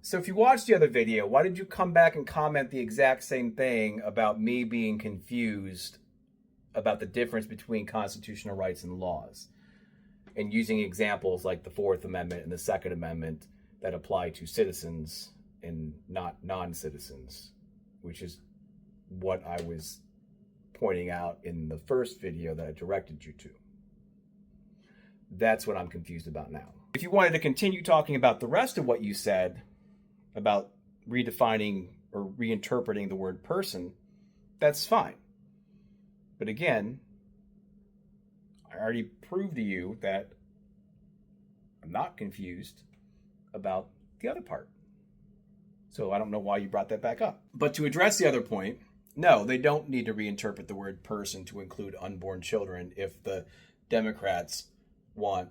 So if you watched the other video, why did you come back and comment the exact same thing about me being confused about the difference between constitutional rights and laws, and using examples like the Fourth Amendment and the Second Amendment that apply to citizens and not non-citizens, which is what I was pointing out in the first video that I directed you to? That's what I'm confused about now. If you wanted to continue talking about the rest of what you said about redefining or reinterpreting the word person, that's fine. But again, I already proved to you that I'm not confused about the other part. So I don't know why you brought that back up. But to address the other point, no, they don't need to reinterpret the word person to include unborn children if the Democrats want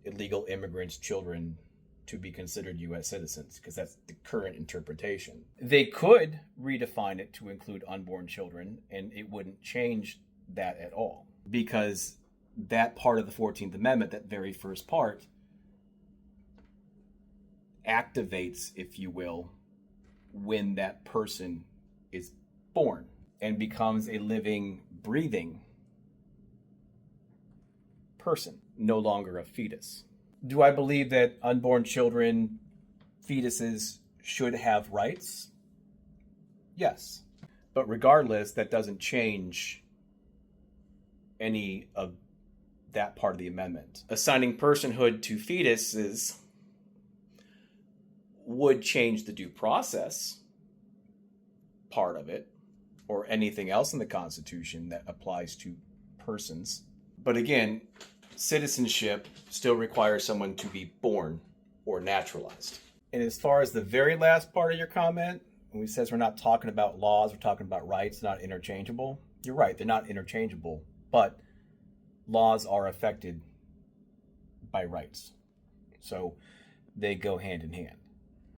illegal immigrants' children to be considered U.S. citizens, because that's the current interpretation. They could redefine it to include unborn children, and it wouldn't change that at all, because that part of the 14th Amendment, that very first part, activates, if you will, when that person is born and becomes a living, breathing person, no longer a fetus. Do I believe that unborn children, fetuses, should have rights? Yes. But regardless, that doesn't change any of that part of the amendment. Assigning personhood to fetuses would change the due process part of it, or anything else in the Constitution that applies to persons. But again, citizenship still requires someone to be born or naturalized. And as far as the very last part of your comment, when he says we're not talking about laws, we're talking about rights, not interchangeable, you're right, they're not interchangeable, but laws are affected by rights. So they go hand in hand.